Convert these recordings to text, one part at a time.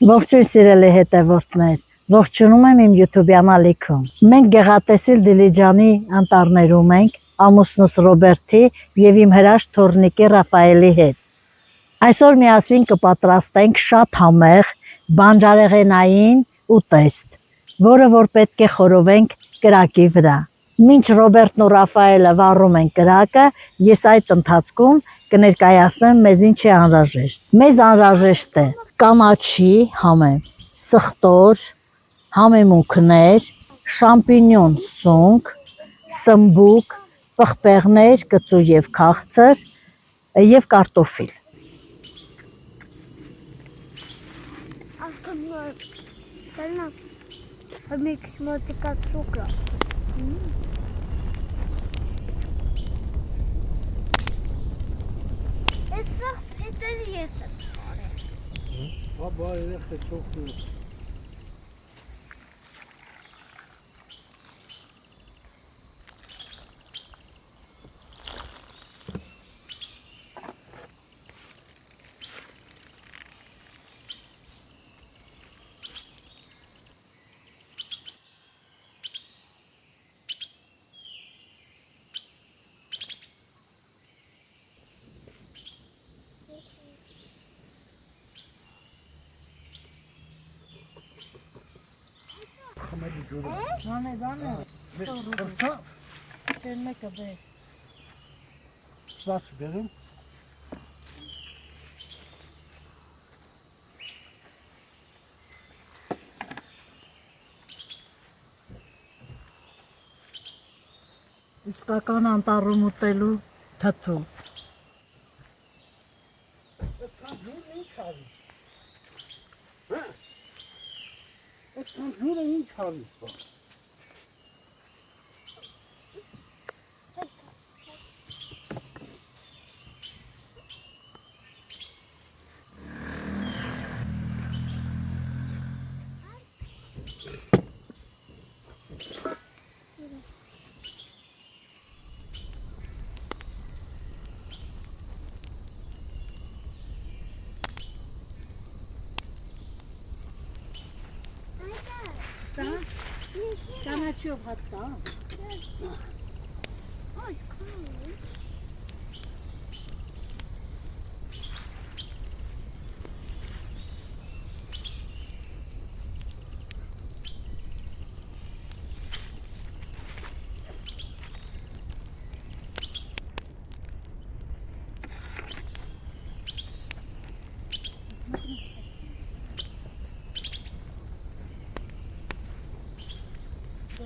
Ողջույն սիրելի հետևորդներ, ողջունում եմ իմ YouTube-յան ալիքում։ Մենք գեղատեսիլ Դիլիջանի անտառներում ենք, ամուսնուս Ռոբերտի և իմ հրաշք թոռնիկի Ռաֆայելի հետ։ Այսօր միասին կպատրաստենք շատ համեղ, բանջարեղենային ուտեստ, որը որ պետք է խորովենք կրակի վրա։ Մինչ Ռոբերտն ու Ռաֆայելը վառում են կրակը, ես այդ ընթացքում կներկայացնեմ մեզ ինչ է անհրաժեշտ։ Մեզ անհրաժեշտ է կանաչի համեմ, սխտոր, համեմունքներ, շամպինյոն սունկ, սմբուկ, պղպեղներ կծու և քաղցր և կարտոֆիլ։ Baba evet çok iyi. Was verin? Իսկական անտառում ուտելու թթու։ Ջուրը ինչ արի։ Կանաչիով հաց տա։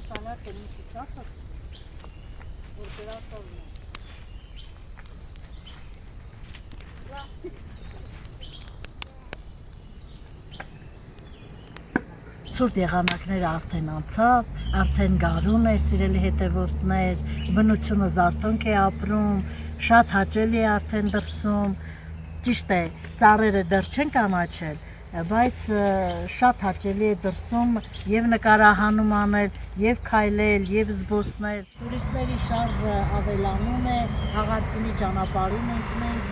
Salata mi cuciata, porterato al Ցուրտ եղանակները արդեն անցավ, արդեն գարուն է, սիրելի հետևորդներ, բնությունը զարթոնք է ապրում, շատ հաճելի է արդեն դրսում, ճիշտ է, ծառերը դեռ չեն կանաչել, բայց շատ հաճելի է դրսում և նկարահանում անել, և քայլել, և զբոսնել։ Տուրիստների շարժը ավելանում է, հաղարծինի ճանապարհին ենք մենք։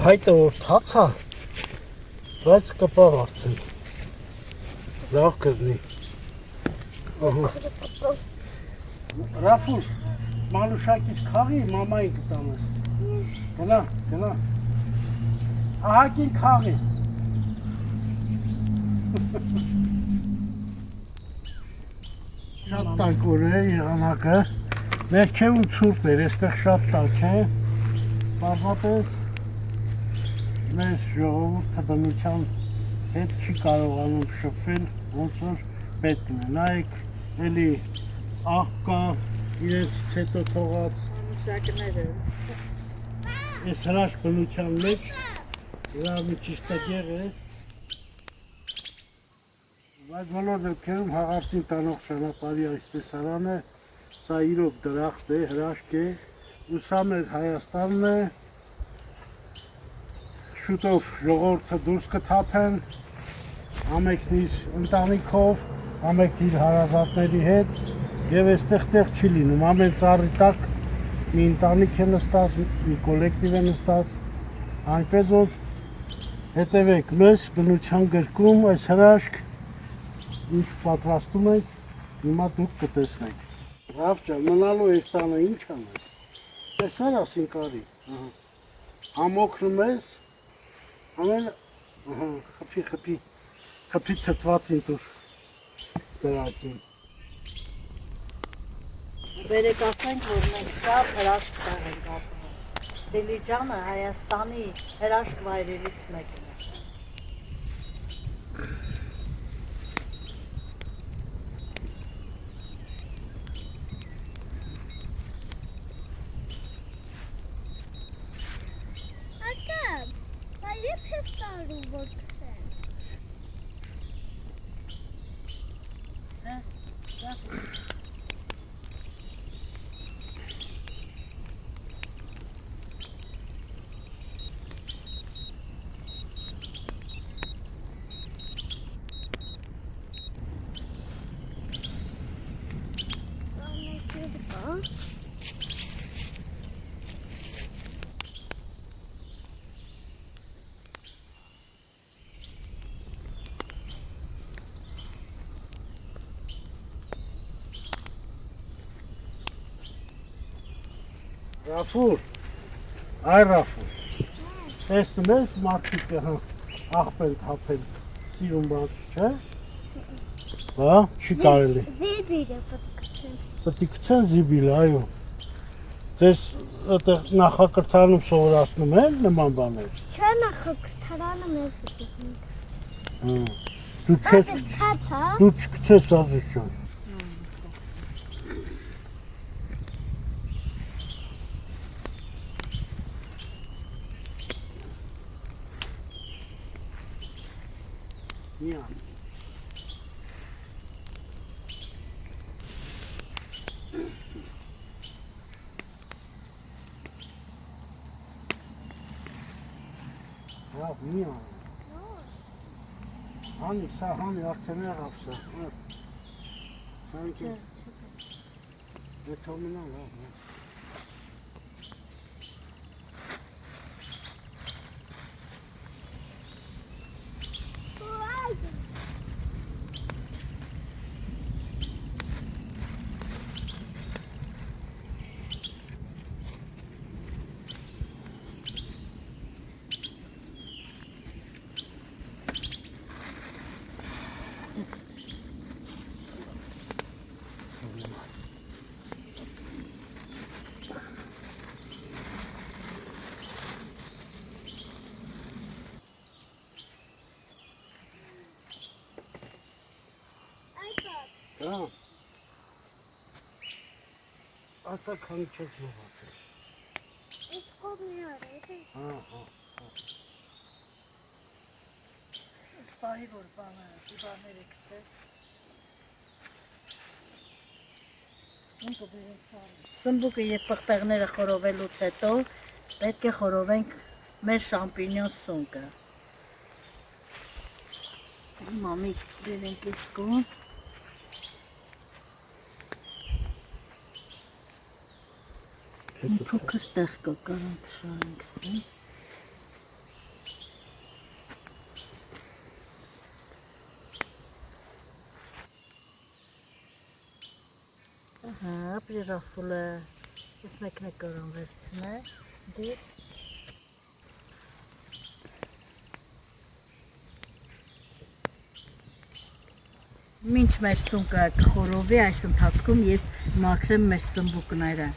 Հայտը որ թացա, բայց կպավ արդեն։ Լավ կրնի։ Ռաֆուր, մանուշակից քաղի մամային կտանես։ Գնա, գնա։ Ահագին քաղի։ Շատ տակոր է եղանակը։ Ներքևում ցուրտ էր, այստեղ շատ տաք է։ Պարզապես մեր ժողովուրդը բնության հետ չի կարողանում շփվել, ոնց որ պետք է։ Նայեք, էլի աղ կա, իրենցից հետո թողած Մշակները։ այս հրաշ բնության մեջ լավ մի ճիշտագեղ է, բայց բոլոր դեպքերում հաղարծին տանող ճանապարհի այսպես արանը, սա իրոք դրախտ է, հրաշք է, ու սա մեր Հայաստանն է, շուտով ժողովուրդը դուրս կթափեն, ամենքն իր ընտանիքով, ամենքն իր հարազատների հետ, եւ այստեղ տեղ չի լինում, ամեն ծառի տակ մի ընտանիք է նստած, մի կոլեկտիվ է նստած, այնպես որ հետևեք մեզ բնության գրքում այս հրաշք ինչ պատրաստում ենք, հիմա դուք կտեսնեք։ Ռավջան, մնալու այս տանը ինչ անես։ Տեսար ասին կարի։ Համոքնում ես, ամեն խփի թթվածին դուր դրակին։ Բերեք ասենք, որ մենք շատ հրաշք տեղ ենք ապրում։ Դիլիջանը Հայաստանի հրաշք վայրերից մեկն է։ Ակա, դա երբ ես տարու որ քսեն։ Ռաֆուր, այ Ռաֆուր, տեսնում ես մարդիկը աղբեն թափեն սիրում բան, չէ? Հա, չի կարելի։ Զիբիլը պատկցեն։ Պետք է քցեն զիբիլը, այո։ Ձեզ այդտեղ նախակրթարանում սովորացնում են նման բաներ։ Չէ նախակրթարանը մեզ է։ Դու չես, Հացա։ դու չկցես ազիզ ջան։ Միան։ Հա, միան։ Hani sağ hani akçene yapsa. Sanki. Ne tamına la. Tamam. Asa kanı çekme bakın. Hiç olmuyor. Ha. Սպահի որ բանը, դիվարները գցես։ Սմբուկը եւ պղպեղները խորովելուց հետո պետք է խորովենք մեր շամպինյոն սունկը։ Հիմա մի դերենք իսկուն։ Փոքր տեղ կա կարանց շարենք սենց։ Ահա, պրիրաֆուլը ես մեկն է կարան վերցնել, դիր։ Մինչ մեր սունկը կխորովի, այս ընթացքում ես մաքրեմ մեր սմբուկները։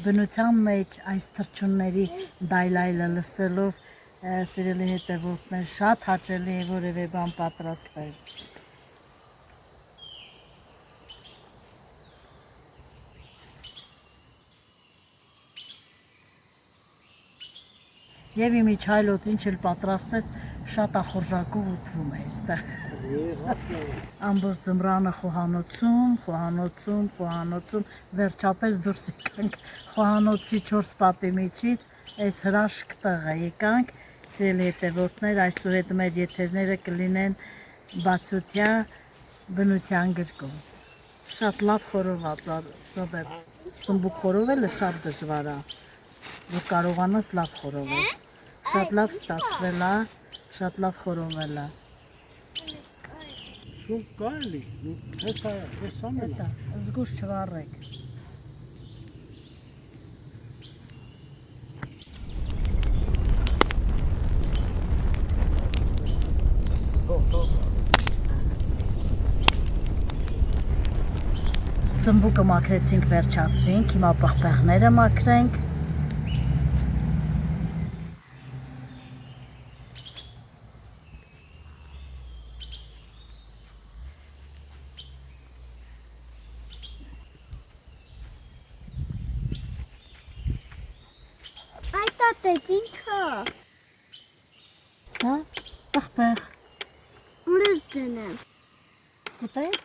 բնության մեջ այս թռչունների դայլայլը լսելով սիրելի հետևորդներ շատ հաճելի է որևէ բան պատրաստել։ Եվ իմիջայլոց ինչ էլ պատրաստես շատ ախորժակով ուտվում է այստեղ։ Ամբողջ ձմռանը խոհանոցում, վերջապես դուրս եկանք խոհանոցի 4 պատի միջից, այս հրաշք տեղը եկանք, սիրելի հետևորդներ, այսուհետ մեր եթերները կլինեն բացօթյա բնության գրկում։ Շատ լավ խորոված, Ռոբերտ, սմբուկ խորովելը շատ դժվար է, որ կարողանաս լավ խորովել։ Շատ լավ ստացվել է, շատ լավ խորովել է։ Սուկ կա էլի, հեսա մենա։ Զգուշ չվառեք։ Սմբուկը մաքրեցինք, վերջացրինք, հիմա պղպեղները մաքրենք։ Այդ տատետ ինքը։ Սա պղպեղ, Ուրես դնեմ։ ուտես,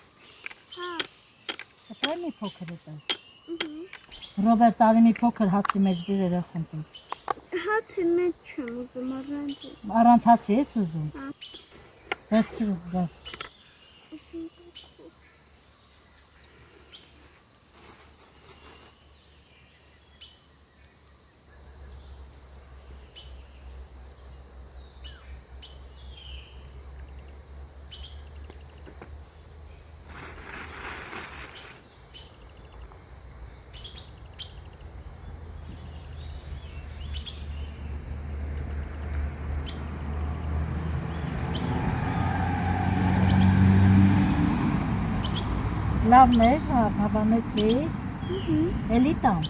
Հա։ ուտե մի փոքր ուտես։ Ռոբերտ, արի մի փոքր հացի մեջ դիր երախոն տուր։ Հացի մեջ չեմ ուզում առանց։ Առանց հացի ես ուզում։ Հա։ Վերցրու, Ռոբ։ Լավն էր, հավանեցիր։ Էլի տամ։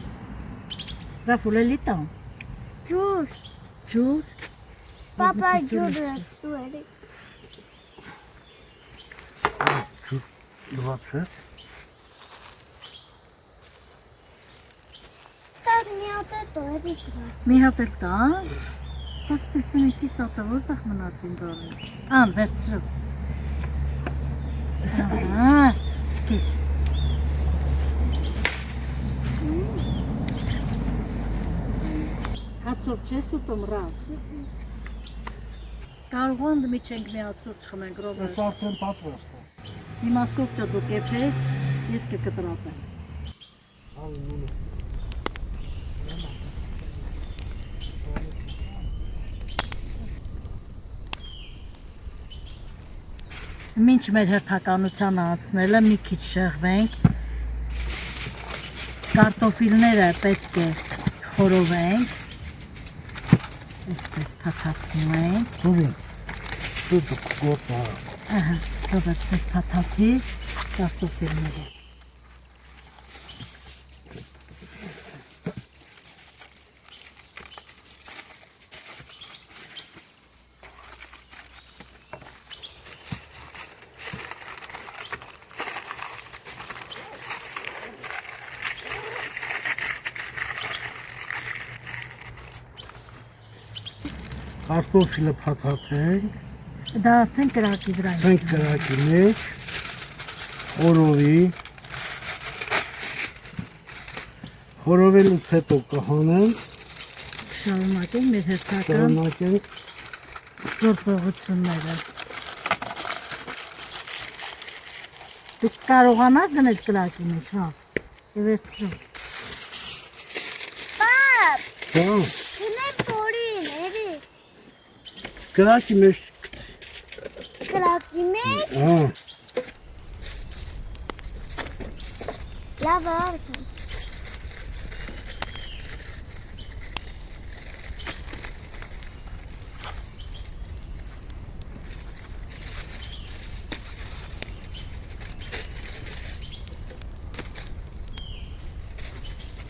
Ռաֆուլ, էլի տամ։ Ջուր։ Ջուր։ Պապա ջուրը սուերի։ Լված է։ Տակ մի հատ է տոերի դրա։ Մի հատ էլ տա։ Բայց տեսնեմ ինքի սատը որտեղ մնացին դորը։ Ան, վերցրու։ Ահա, գիր։ Հացով չես ուտում, Ռաֆ։ Կարող եմ միջենք մի հատ սուրճ խմենք, Ռոբերտ։ Ես արդեն պատրաստ եմ։ Հիմա սուրճը դու կեփես, ես կկտրատեմ։ Մինչ մեր հերթականությանը անցնելը մի քիչ շեղվենք, կարտոֆիլները պետք է խորովենք, այսպես փաթաթվում ենք, Դու գոտա։ ահա, Ռոբերտ, սես փաթաթի կարտոֆիլները։ Կարտոֆիլը փաթաթենք, Դա արդեն կրակի վրա է։ թենք կրակի մեջ, խորովի, խորովելուց հետո կհանենք, Շարունակենք մեր հերթական շարունակենք, գործողությունները։ Դու կարողանաս դնել կրակի մեջ, հա։ Եվ վերցրու։ Պապ, հա, գնեմ փորին, էրի։ կրակի մեջ, Կրակի մեջ։ հա, Լավ արդ։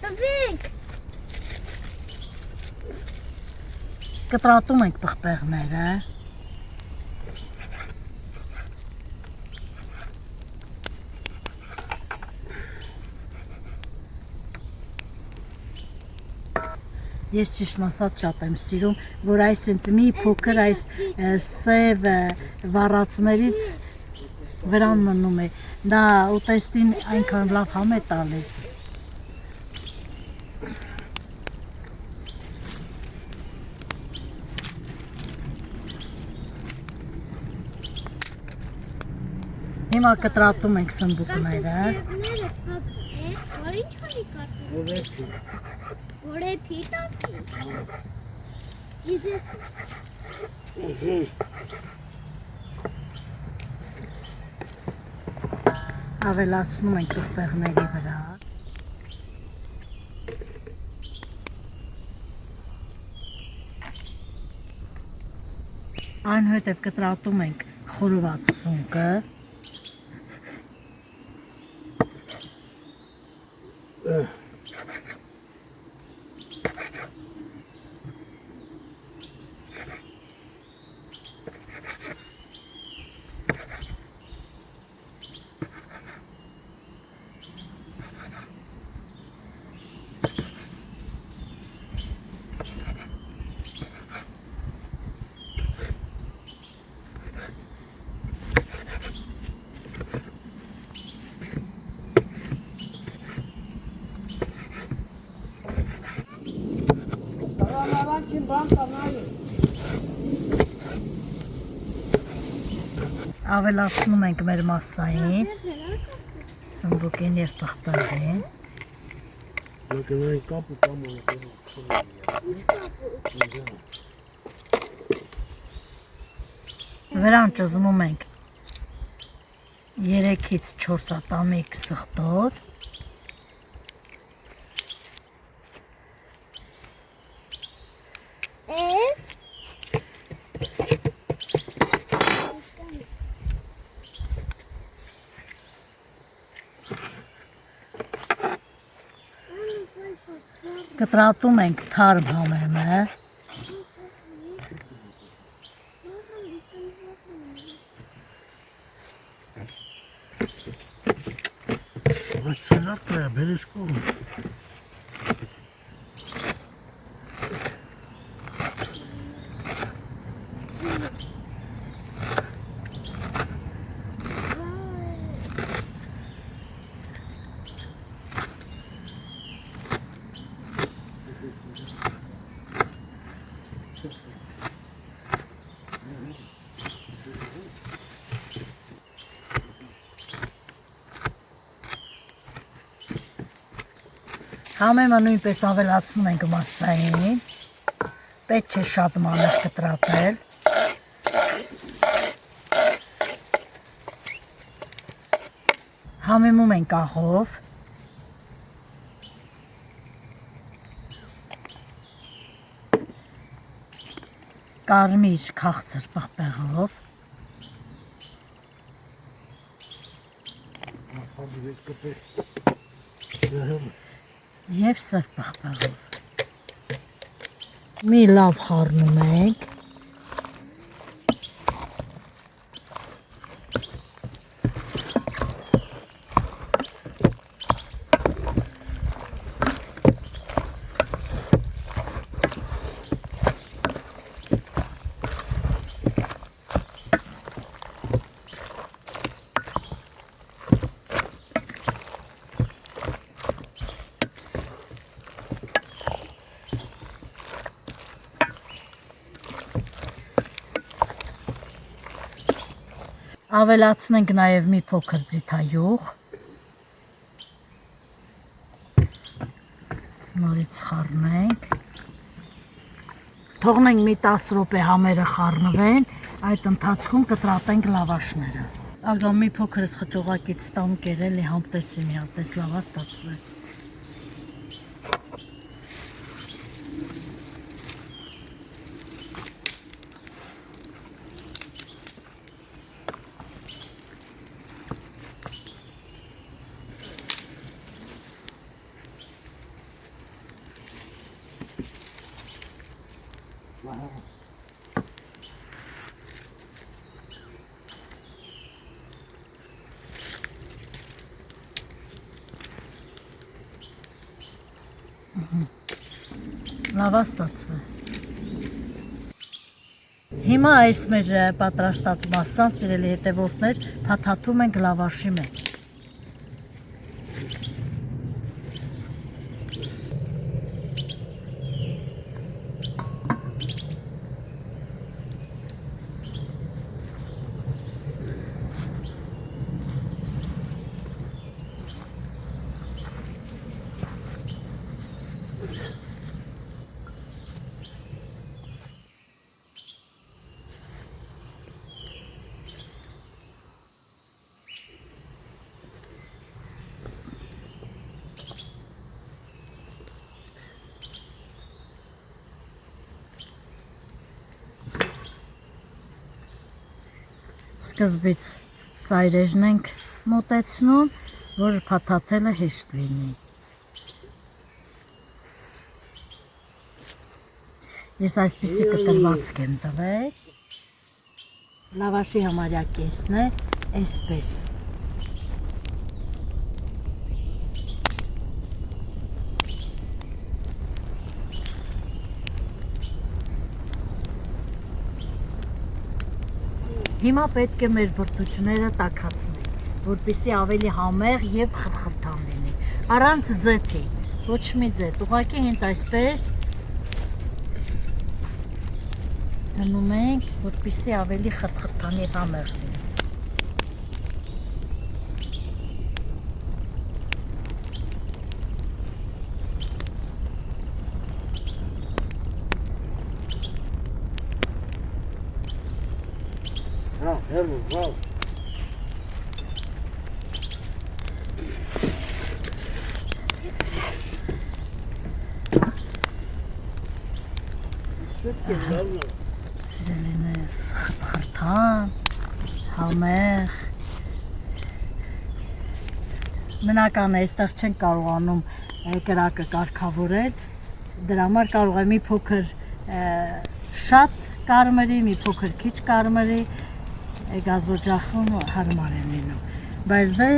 Տվիկ, Կտրատում ենք պղպեղները։ Ես ճիշտ ասած շատ եմ սիրում, որ այս ինձ մի փոքր այս սև վառածներից վրան մնում է։ Դա ուտեստին այնքան լավ համ է տալիս։ Հիմա կտրատում ենք սմբուկները։ Որ ինչ ունի կարտոֆիլ։ Որե փիտակի։ Ավելացնում ենք պղպեղների վրա։ Այնուհետև կտրատում ենք խորոված սունկը։ Ավելացնում ենք մեր մասային, սմբուկին և պղպեղին։ Մեկնային կապ ու Վրան ճզմում ենք 3-ից 4 ատամիկ սխտոր։ Կտրատում ենք թարմ համեմը։ Բայց սելատը է, բերես կողմ։ Համեմը նույնպես ավելացնում ենք մասային, պետք չէ շատ մանր կտրատել։ Համեմում ենք աղով։ Կարմիր քաղցր պղպեղով։ Եվ սև պղպեղով։ Մի լավ խառնում ենք։ Ավելացնենք նաև մի փոքր ձիթայուղ։ Նորից խառնենք։ Թողնենք մի 10 րոպե համերը խառնվեն, այդ ընթացքում կտրատենք լավաշները։ Ագա մի փոքր խճողակից տամ կերել է համտեսի մի հատ, էս լավ ստացվել։ Լավ ստացվել։ Հիմա այս մեր պատրաստած մասսան, սիրելի հետևորդներ, փաթաթում ենք լավաշի մեջ։ Սկզբից ծայրերն ենք մոտեցնում, որ փաթաթելը հեշտ լինի։ Ես այսպիսի կտրվածք եմ տվել։ Լավաշի համարյա կեսն է, այսպես։ Հիմա պետք է մեր բրդուճները տաքացնենք, որպեսզի ավելի համեղ եւ խրխրթան լինի։ Առանց ձեթի, ոչ մի ձեթ, ուղղակի հենց այսպես դնում ենք, որպեսզի ավելի խրխրթան եւ համեղ լինի։ Wow. Սիրելիներս, խրթխրթան, համեղ։ Մնական է, այստեղ չենք կարողանում կրակը կարգավորել, դրա համար կարող է մի փոքր շատ կարմրի, մի փոքր քիչ կարմրի, գազօջախում հարմար է լինում, բայց դա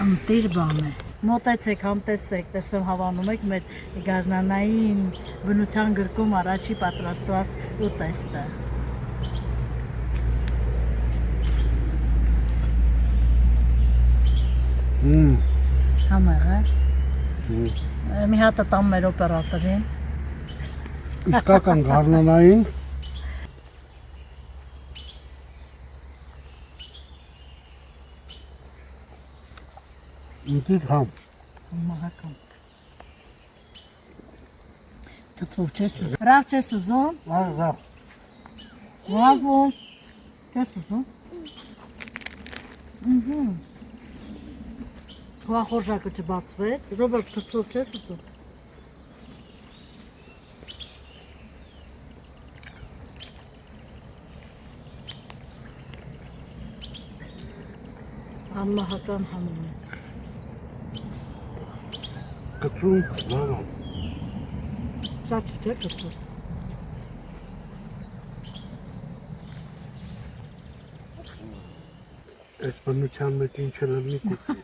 ընտիր բան է։ Մոտեցեք, համտեսեք, տեսնեմ հավանում եք մեր գարնանային բնության գրկում առաջի պատրաստված ուտեստը։ Համեղ է։ Մի հատը տամ մեր օպերատորին։ Իսկական գարնանային Ինտիր համ։ Մահական։ Թթվով չես ուզում։ Ռավ չես ուզում։ Ռավ։ Ռավում։ Չես ուզում։ Հա խորժակը չբացվեց։ Ռոբերտ, թթվով չես ուզում։ Անմահական հանում է։ Կտրում, լավ։ Շատ չէ կտրում։ Այս բնության մեջ ինչ է լինի կուտվի։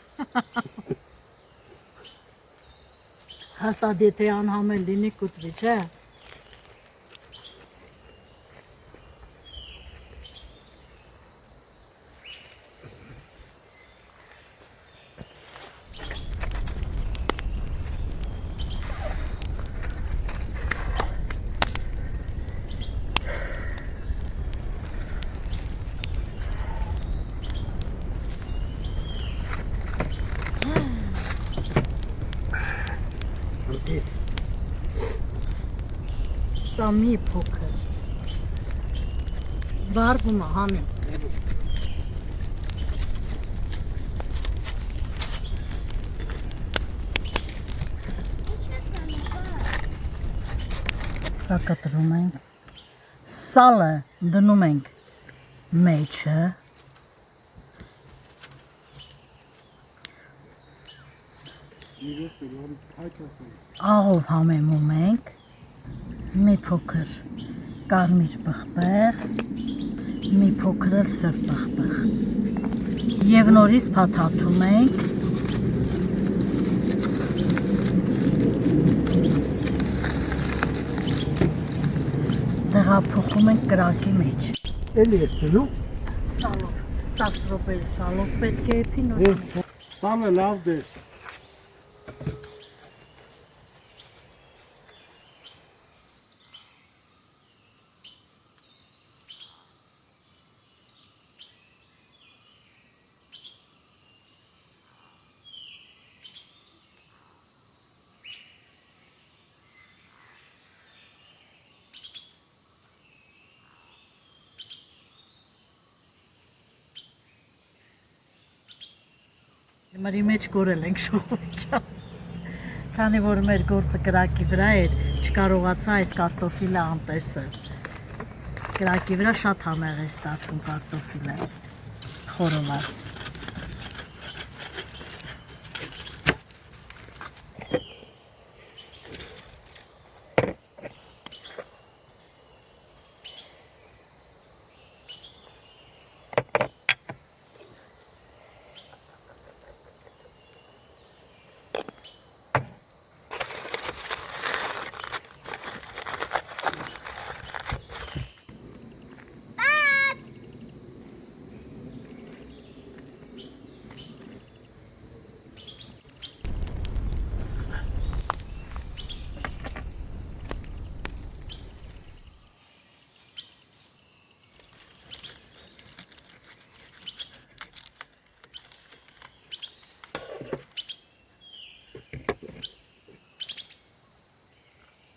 Հաստատ եթե անհամել լինի կուտվի, չէ։ Սա մի փոքր։ Բարվում է, հանի։ Սա կտրում ենք։ Սալը դնում ենք մեջը։ Աղով համեմում ենք, մի փոքր կարմիր պղպեղ, մի փոքր էլ սև պղպեղ։ Եվ նորից փաթաթում ենք։ Տեղափոխում ենք կրակի մեջ։ Էլի ես դնում։ Սալով, 10 րոպե սալով պետք է եփի նոր։ Սալը լավ դես։ Մերի մեջ կորել ենք շողովիչան։ Քանի որ մեր գործը կրակի վրա էր, չկարողացա այս կարտոֆիլը անտեսել։ Կրակի վրա շատ համեղ է ստացվում կարտոֆիլը, խորոված։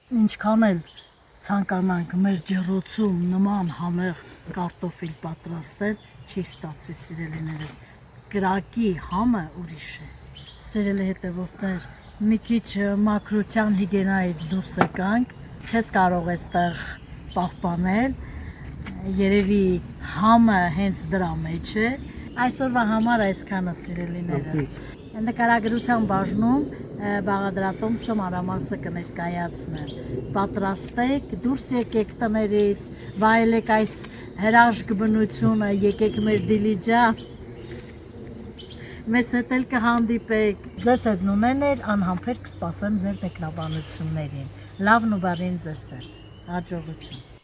Ինչքան էլ ցանկանանք մեր ջեռոցում նման համեղ կարտոֆիլ պատրաստել, չի ստացվի սիրելիներս։ Կրակի համը ուրիշ է։ Սիրելի հետևորդներ, մի քիչ մաքրության հիգիենայից դուրս եկանք, չես կարող այստեղ պահպանել, երևի համը հենց դրա մեջ է։ Այսօրվա համար այսքանը սիրելիներս։ Նկարագրության բաժնում բաղադրատոմսը մանրամասը կներկայացնեմ։ Պատրաստեք, դուրս եկեք տներից, վայելեք այս հրաշք բնությունը, եկեք մեր Դիլիջան։ Մեզ հետ էլ կհանդիպեք։ Ձեզ հետ նույններ անհամբեր կսպասեմ ձեր մեկնաբանություններին։ Լավն ու բարին ձեզ հետ։ Հաջողություն։